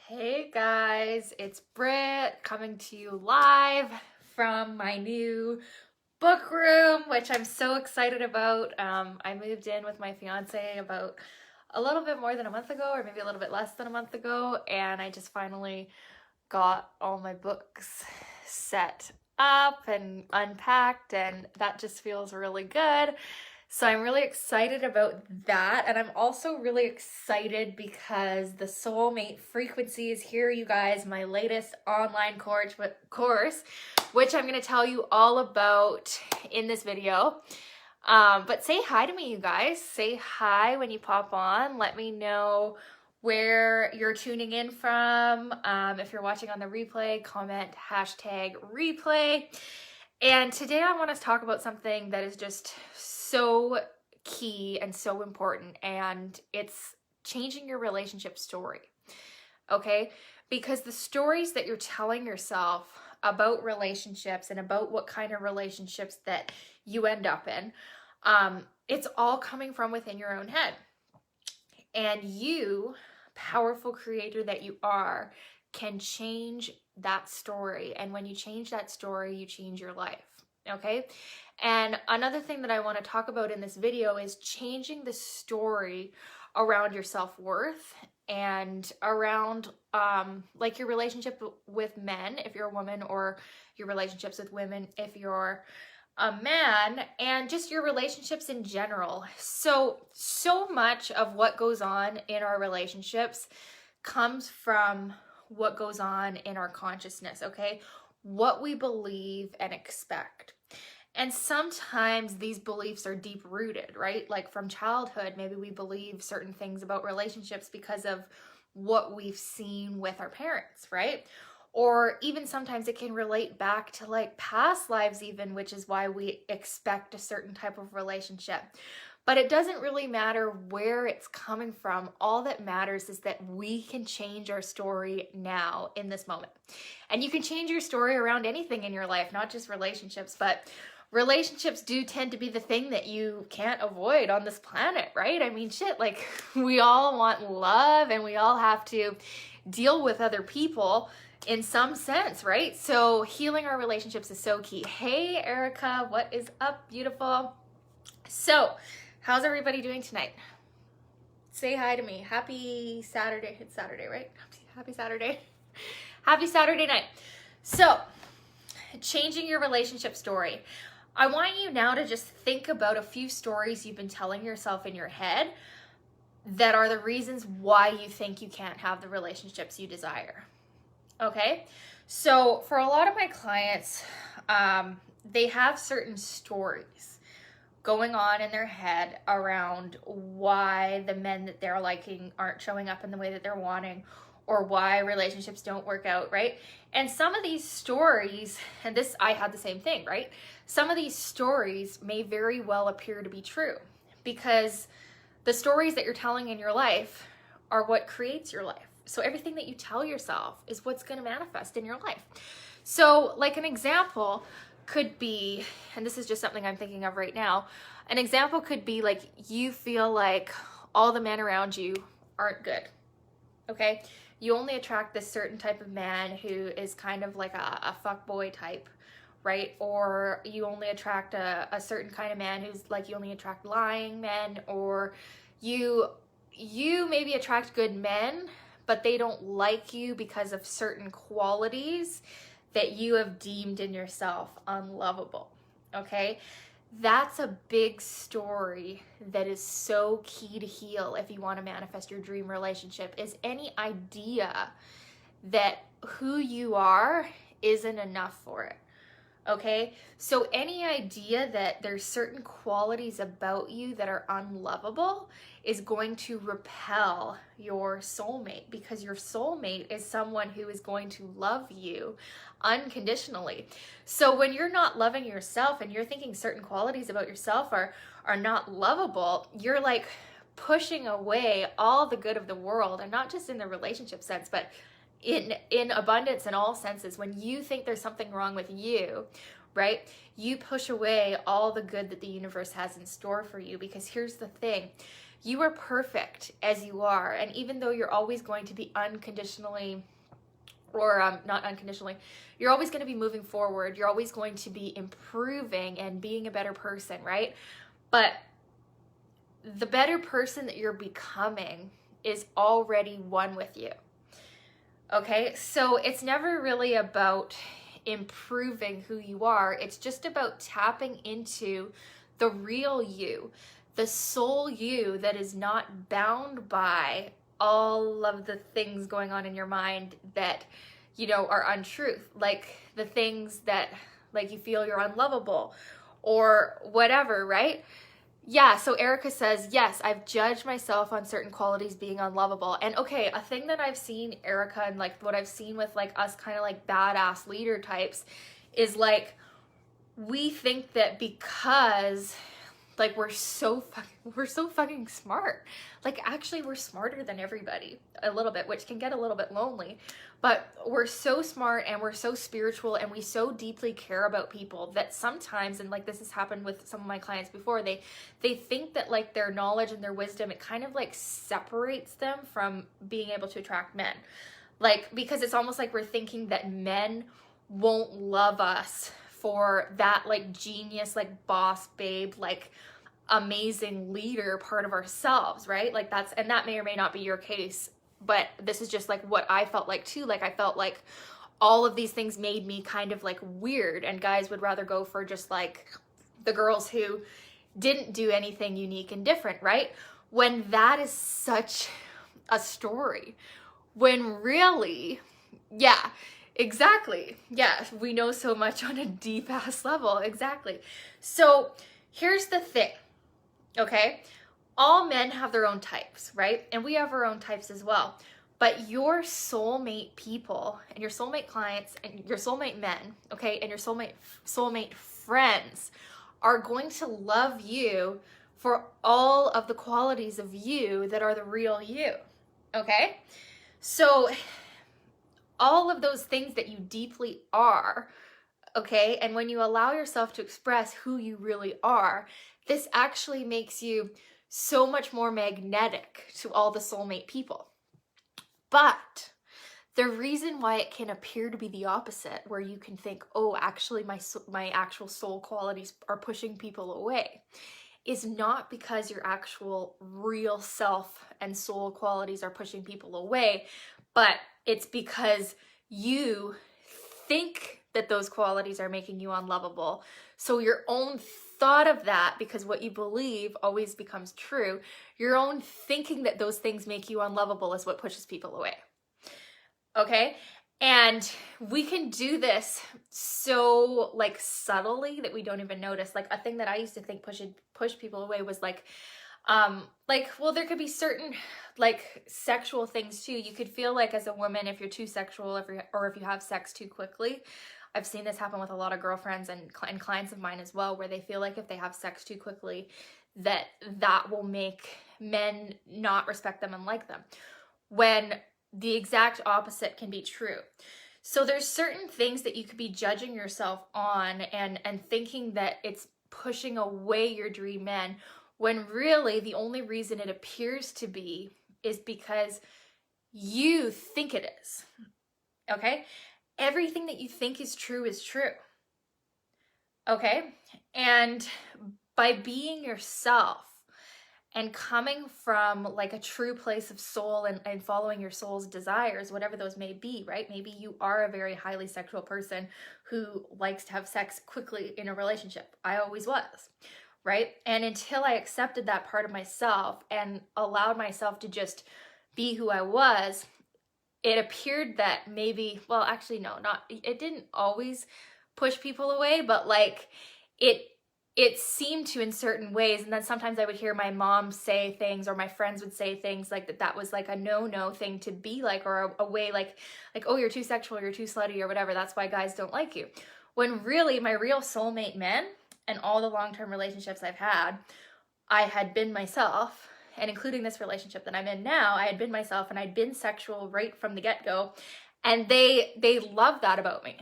Hey guys, it's Britt coming to you live from my new book room, which I'm so excited about. I moved in with my fiance about a little bit more than a month ago, or maybe a little bit less than a month ago, and I just finally got all my books set up and unpacked, and that just feels really good. So I'm really excited about that. And I'm also really excited because the Soulmate Frequency is here, you guys, my latest online course, which I'm going to tell you all about in this video. But say hi to me, you guys. Say hi when you pop on. Let me know where you're tuning in from. If you're watching on the replay, comment #replay. And today I want to talk about something that is just so key and so important, and it's changing your relationship story. Okay? Because the stories that you're telling yourself about relationships and about what kind of relationships that you end up in, it's all coming from within your own head. And you, powerful creator that you are, can change that story. And when you change that story, you change your life. Okay? And another thing that I want to talk about in this video is changing the story around your self-worth and around like your relationship with men if you're a woman, or your relationships with women if you're a man, and just your relationships in general. So much of what goes on in our relationships comes from what goes on in our consciousness, okay? What we believe and expect. And sometimes these beliefs are deep rooted, right? Like from childhood, maybe we believe certain things about relationships because of what we've seen with our parents, right? Or even sometimes it can relate back to like past lives even, which is why we expect a certain type of relationship. But it doesn't really matter where it's coming from. All that matters is that we can change our story now in this moment. And you can change your story around anything in your life, not just relationships, but relationships do tend to be the thing that you can't avoid on this planet, right? I mean, shit, like we all want love and we all have to deal with other people in some sense, right? So healing our relationships is so key. Hey, Erica, what is up, beautiful? So, how's everybody doing tonight? Say hi to me. Happy Saturday. It's Saturday, right? Happy Saturday. Happy Saturday night. So, changing your relationship story. I want you now to just think about a few stories you've been telling yourself in your head that are the reasons why you think you can't have the relationships you desire. Okay? So, for a lot of my clients, they have certain stories going on in their head around why the men that they're liking aren't showing up in the way that they're wanting, or why relationships don't work out, right? And some of these stories, and this, I had the same thing, right? Some of these stories may very well appear to be true, because the stories that you're telling in your life are what creates your life. So everything that you tell yourself is what's going to manifest in your life. So like an example could be, and this is just something I'm thinking of right now, an example could be like you feel like all the men around you aren't good, okay? You only attract this certain type of man who is kind of like a fuckboy type, right? Or you only attract a certain kind of man who's like, you only attract lying men, or you maybe attract good men, but they don't like you because of certain qualities that you have deemed in yourself unlovable, okay? That's a big story that is so key to heal if you want to manifest your dream relationship, is any idea that who you are isn't enough for it. Okay, so any idea that there's certain qualities about you that are unlovable is going to repel your soulmate, because your soulmate is someone who is going to love you unconditionally. So when you're not loving yourself and you're thinking certain qualities about yourself are not lovable, you're like pushing away all the good of the world, and not just in the relationship sense, but in abundance in all senses. When you think there's something wrong with you, right, you push away all the good that the universe has in store for you. Because here's the thing, You are perfect as you are. And even though you're always going to be unconditionally, or not unconditionally, you're always going to be moving forward. You're always going to be improving and being a better person, right? But the better person that you're becoming is already one with you. Okay, so it's never really about improving who you are. It's just about tapping into the real you, the soul you that is not bound by all of the things going on in your mind that, you know, are untruth. Like the things that, like, you feel you're unlovable or whatever, right? Yeah, so Erica says, yes, I've judged myself on certain qualities being unlovable. And okay, a thing that I've seen, Erica, and like what I've seen with like us kind of like badass leader types is like, we think that because like we're so fucking smart. Like actually we're smarter than everybody a little bit, which can get a little bit lonely. But we're so smart and we're so spiritual and we so deeply care about people that sometimes, and like this has happened with some of my clients before, they think that like their knowledge and their wisdom, it kind of like separates them from being able to attract men. Like, because it's almost like we're thinking that men won't love us for that like genius, like boss babe, like amazing leader part of ourselves, right? Like that's, and that may or may not be your case, but this is just like what I felt like too. Like I felt like all of these things made me kind of like weird, and guys would rather go for just like the girls who didn't do anything unique and different, right? When that is such a story, when really, yeah, exactly. Yeah, we know so much on a deep ass level. Exactly. So here's the thing, okay? All men have their own types, right? And we have our own types as well. But your soulmate people and your soulmate clients and your soulmate men, okay, and your soulmate friends are going to love you for all of the qualities of you that are the real you, okay? So all of those things that you deeply are, okay, and when you allow yourself to express who you really are, this actually makes you so much more magnetic to all the soulmate people. But the reason why it can appear to be the opposite, where you can think, oh, actually my actual soul qualities are pushing people away, is not because your actual real self and soul qualities are pushing people away, but it's because you think that those qualities are making you unlovable. So your own thought of that, because what you believe always becomes true, your own thinking that those things make you unlovable is what pushes people away. Okay? And we can do this so like subtly that we don't even notice. Like a thing that I used to think push people away was like, well, there could be certain like sexual things too. You could feel like as a woman, if you're too sexual, or if you have sex too quickly. I've seen this happen with a lot of girlfriends and clients of mine as well, where they feel like if they have sex too quickly, that will make men not respect them and like them, when the exact opposite can be true. So there's certain things that you could be judging yourself on and thinking that it's pushing away your dream men, when really the only reason it appears to be is because you think it is. Okay? Everything that you think is true is true. Okay? And by being yourself and coming from like a true place of soul and following your soul's desires, whatever those may be, right? Maybe you are a very highly sexual person who likes to have sex quickly in a relationship. I always was, right? And until I accepted that part of myself and allowed myself to just be who I was, it appeared that maybe, well, actually, no, it didn't always push people away, but like it seemed to in certain ways. And then sometimes I would hear my mom say things, or my friends would say things like that was like a no thing to be like, or a way like, oh, you're too sexual, you're too slutty, or whatever. That's why guys don't like you. When really my real soulmate men and all the long-term relationships I've had, I had been myself. And including this relationship that I'm in now, I had been myself and I'd been sexual right from the get-go. And they love that about me,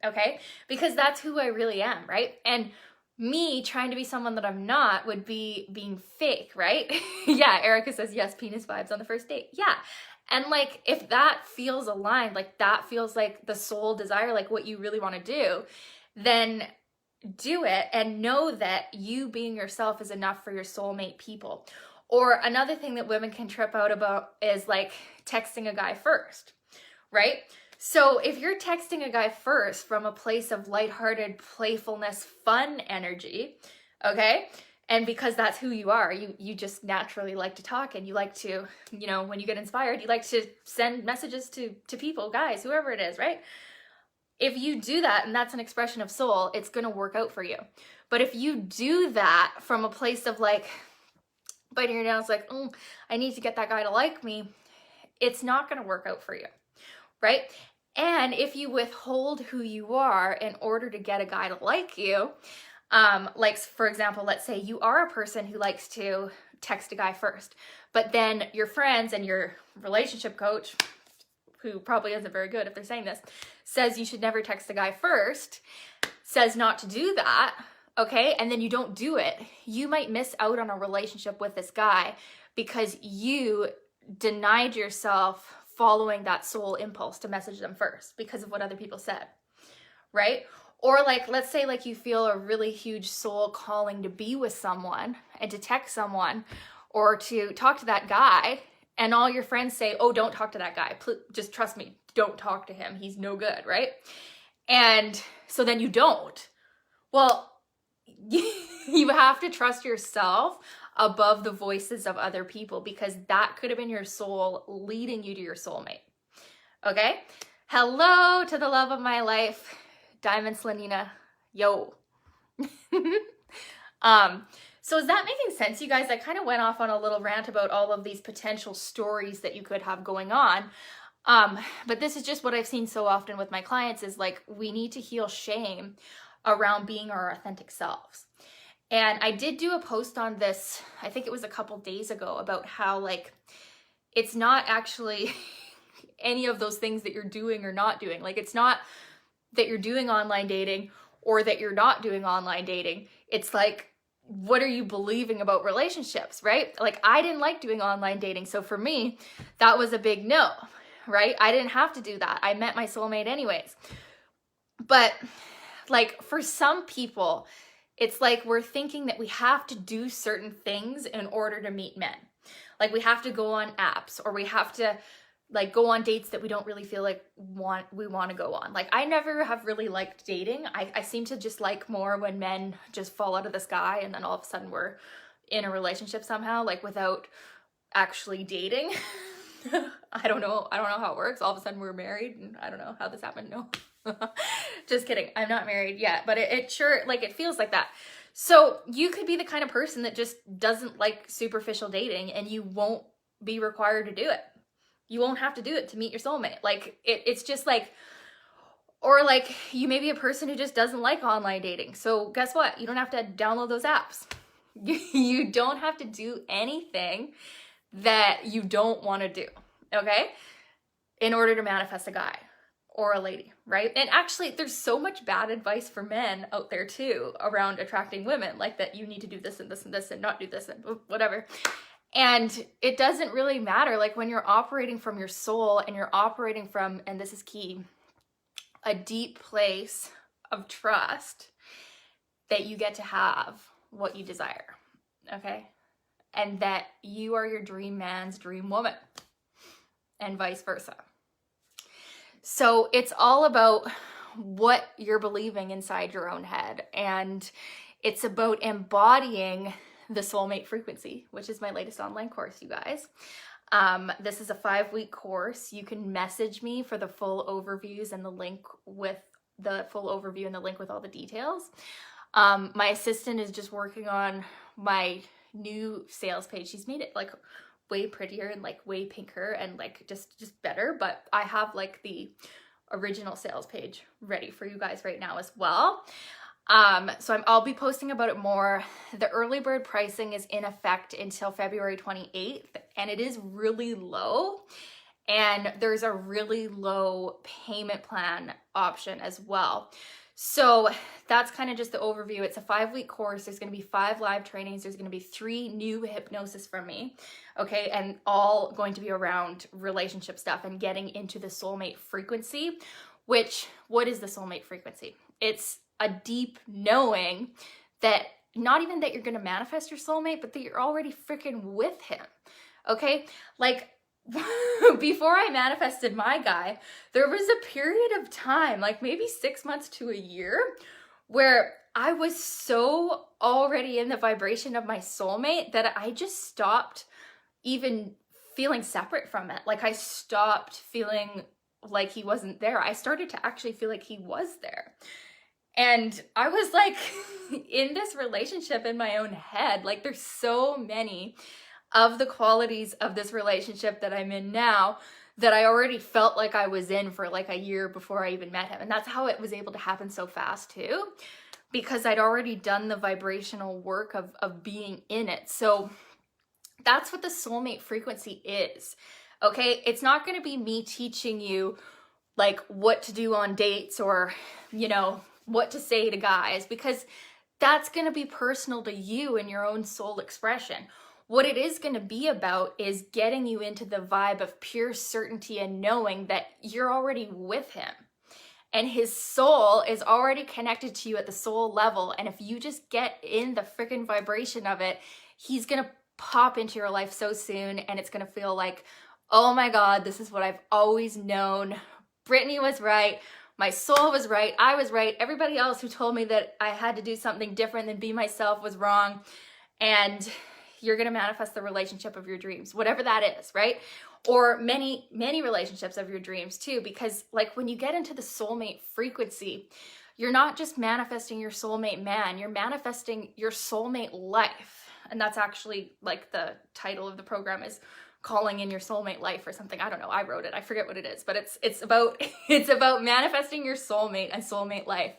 okay? Because that's who I really am, right? And me trying to be someone that I'm not would be being fake, right? Yeah, Erica says, yes, penis vibes on the first date. Yeah. And like, if that feels aligned, like that feels like the soul desire, like what you really want to do, then do it and know that you being yourself is enough for your soulmate people. Or another thing that women can trip out about is like texting a guy first, right? So if you're texting a guy first from a place of lighthearted playfulness, fun energy, okay? And because that's who you are, you just naturally like to talk, and you like to, you know, when you get inspired, you like to send messages to people, guys, whoever it is, right? If you do that and that's an expression of soul, it's going to work out for you. But if you do that from a place of like biting your nails, like, I need to get that guy to like me, it's not going to work out for you, right? And if you withhold who you are in order to get a guy to like you, like for example, let's say you are a person who likes to text a guy first, but then your friends and your relationship coach, who probably isn't very good if they're saying this, says you should never text a guy first, says not to do that, okay? And then you don't do it. You might miss out on a relationship with this guy because you denied yourself following that soul impulse to message them first because of what other people said, right? Or like, let's say like you feel a really huge soul calling to be with someone and to text someone or to talk to that guy, and all your friends say, oh, don't talk to that guy. Just trust me, don't talk to him. He's no good, right? And so then you don't. Well, you have to trust yourself above the voices of other people, because that could have been your soul leading you to your soulmate. Okay? Hello to the love of my life, Diamond Slanina. Yo. So is that making sense, you guys? I kind of went off on a little rant about all of these potential stories that you could have going on. But this is just what I've seen so often with my clients, is like, we need to heal shame around being our authentic selves. And I did do a post on this, I think it was a couple days ago, about how like, it's not actually any of those things that you're doing or not doing. Like, it's not that you're doing online dating or that you're not doing online dating. It's like, what are you believing about relationships, right? Like, I didn't like doing online dating. So for me, that was a big no, right? I didn't have to do that. I met my soulmate anyways. But like, for some people, it's like we're thinking that we have to do certain things in order to meet men. Like, we have to go on apps, or we have to like go on dates that we don't really feel like we want to go on. Like, I never have really liked dating. I seem to just like more when men just fall out of the sky and then all of a sudden we're in a relationship somehow, like without actually dating. I don't know how it works. All of a sudden we're married, and I don't know how this happened. No. Just kidding. I'm not married yet, but it sure, like, it feels like that. So you could be the kind of person that just doesn't like superficial dating, and you won't be required to do it. You won't have to do it to meet your soulmate. Like, it's just like, or like, you may be a person who just doesn't like online dating. So guess what? You don't have to download those apps. You don't have to do anything that you don't want to do, okay? In order to manifest a guy or a lady, right? And actually, there's so much bad advice for men out there too around attracting women, like that you need to do this and this and this and not do this and whatever. And it doesn't really matter. Like, when you're operating from your soul and you're operating from, and this is key, a deep place of trust, that you get to have what you desire, okay? And that you are your dream man's dream woman, and vice versa. So it's all about what you're believing inside your own head, and it's about embodying the soulmate frequency, which is my latest online course, you guys. This is a 5-week course. You can message me for the full overviews and the link with the full overview and the link with all the details. My assistant is just working on my new sales page. She's made it like way prettier and like way pinker and like just better, but I have like the original sales page ready for you guys right now as well. So I'll be posting about it more. The early bird pricing is in effect until February 28th, and it is really low. And there's a really low payment plan option as well. So that's kind of just the overview. It's a 5-week course. There's going to be 5 live trainings. There's going to be 3 new hypnosis from me. Okay. And all going to be around relationship stuff and getting into the soulmate frequency, which, what is the soulmate frequency? It's a deep knowing that not even that you're going to manifest your soulmate, but that you're already freaking with him. Okay. Like, before I manifested my guy, there was a period of time, like maybe 6 months to a year, where I was so already in the vibration of my soulmate that I just stopped even feeling separate from it. Like, I stopped feeling like he wasn't there. I started to actually feel like he was there. And I was like in this relationship in my own head. Like, there's so many of the qualities of this relationship that I'm in now that I already felt like I was in for like a year before I even met him. And that's how it was able to happen so fast too, because I'd already done the vibrational work of being in it. So that's what the soulmate frequency is. Okay. It's not going to be me teaching you like what to do on dates or, you know, what to say to guys, because that's going to be personal to you and your own soul expression. What it is going to be about is getting you into the vibe of pure certainty and knowing that you're already with him and his soul is already connected to you at the soul level. And if you just get in the freaking vibration of it, he's going to pop into your life so soon. And it's going to feel like, oh my God, this is what I've always known. Brittany was right. My soul was right. I was right. Everybody else who told me that I had to do something different than be myself was wrong. And you're going to manifest the relationship of your dreams, whatever that is, right? Or many, many relationships of your dreams too, because like when you get into the soulmate frequency, you're not just manifesting your soulmate man, you're manifesting your soulmate life. And that's actually like the title of the program is Calling in Your Soulmate Life or something. I don't know. I wrote it. I forget what it is, but it's about manifesting your soulmate and soulmate life.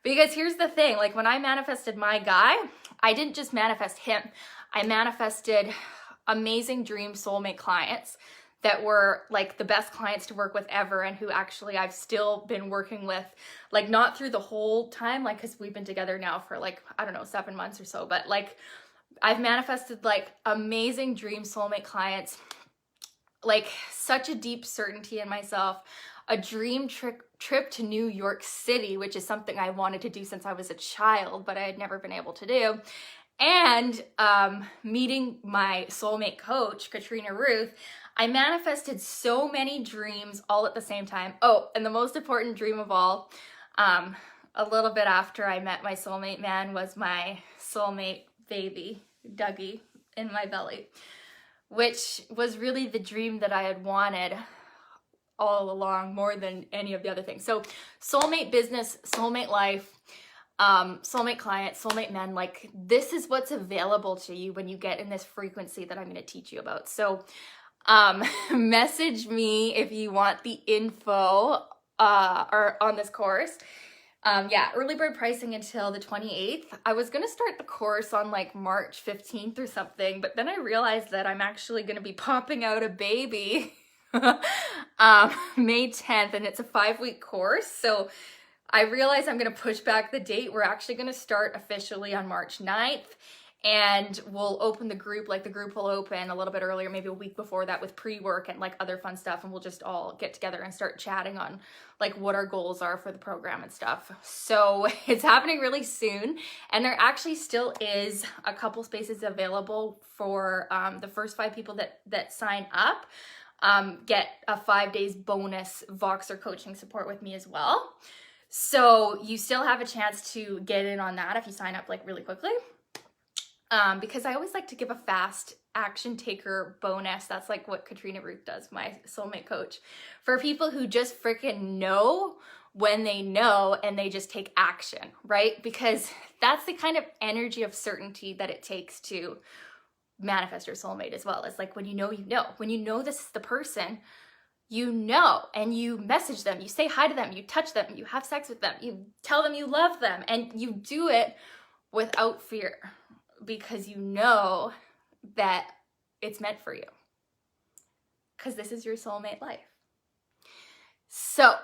Because here's the thing, like when I manifested my guy, I didn't just manifest him. I manifested amazing dream soulmate clients that were like the best clients to work with ever, and who actually I've still been working with, like not through the whole time, like because we've been together now for like, I don't know, 7 months or so, but like I've manifested like amazing dream soulmate clients, like such a deep certainty in myself, a dream trip to New York City, which is something I wanted to do since I was a child, but I had never been able to do. And meeting my soulmate coach, Katrina Ruth, I manifested so many dreams all at the same time. Oh, and the most important dream of all, a little bit after I met my soulmate man, was my soulmate baby, Dougie, in my belly, which was really the dream that I had wanted all along more than any of the other things. So soulmate business, soulmate life, soulmate client, soulmate men, like this is what's available to you when you get in this frequency that I'm going to teach you about. So message me if you want the info or on this course. Yeah, early bird pricing until the 28th. I was going to start the course on like March 15th or something, but then I realized that I'm actually going to be popping out a baby May 10th, and it's a 5-week course. So I realize I'm going to push back the date. We're actually going to start officially on March 9th, and we'll open the group, like the group will open a little bit earlier, maybe a week before that, with pre-work and like other fun stuff. And we'll just all get together and start chatting on like what our goals are for the program and stuff. So it's happening really soon. And there actually still is a couple spaces available for the first 5 people that sign up. Get a 5 days bonus Voxer coaching support with me as well. So you still have a chance to get in on that if you sign up like really quickly. Because I always like to give a fast action taker bonus. That's like what Katrina Ruth does, my soulmate coach, for people who just freaking know when they know and they just take action, right? Because that's the kind of energy of certainty that it takes to manifest your soulmate as well. It's like when you know, when you know this is the person, you know, and you message them, you say hi to them, you touch them, you have sex with them, you tell them you love them, and you do it without fear because you know that it's meant for you, because this is your soulmate life. So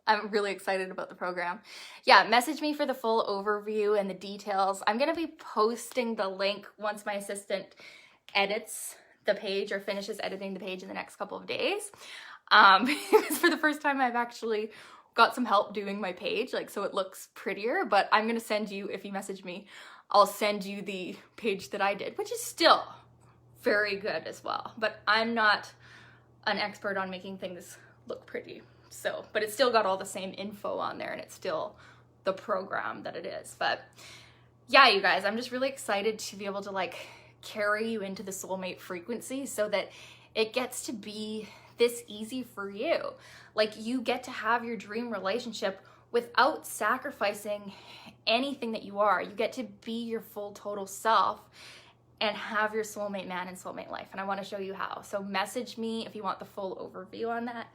I'm really excited about the program. Yeah, message me for the full overview and the details. I'm gonna be posting the link once my assistant edits the page or finishes editing the page in the next couple of days. Because for the first time I've actually got some help doing my page, like, so it looks prettier. But I'm gonna send you, if you message me, I'll send you the page that I did, which is still very good as well. But I'm not an expert on making things look pretty. So, but it's still got all the same info on there, and it's still the program that it is. But yeah, you guys, I'm just really excited to be able to like carry you into the soulmate frequency so that it gets to be this easy for you. Like, you get to have your dream relationship without sacrificing anything that you are. You get to be your full total self and have your soulmate man and soulmate life. And I want to show you how. So message me if you want the full overview on that.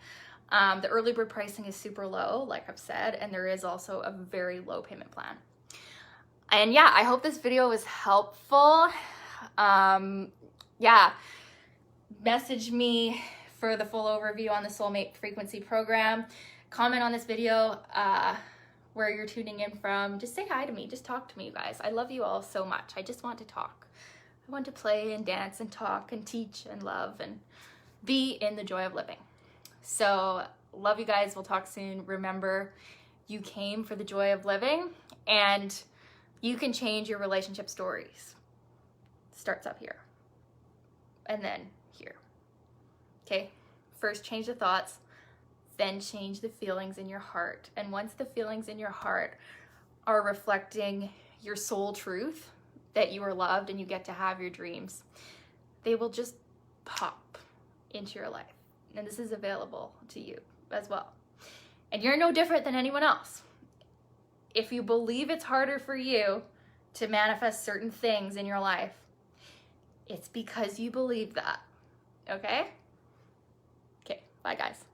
The early bird pricing is super low, like I've said, and there is also a very low payment plan. And yeah, I hope this video was helpful. Yeah, message me for the full overview on the Soulmate Frequency program. Comment on this video where you're tuning in from. Just say hi to me. Just talk to me, you guys. I love you all so much. I just want to talk. I want to play and dance and talk and teach and love and be in the joy of living. So love you guys. We'll talk soon. Remember, you came for the joy of living, and you can change your relationship stories. Starts up here and then here. Okay, first change the thoughts, then change the feelings in your heart. And once the feelings in your heart are reflecting your soul truth, that you are loved and you get to have your dreams, they will just pop into your life. And this is available to you as well. And you're no different than anyone else. If you believe it's harder for you to manifest certain things in your life, it's because you believe that. Okay? Okay, bye guys.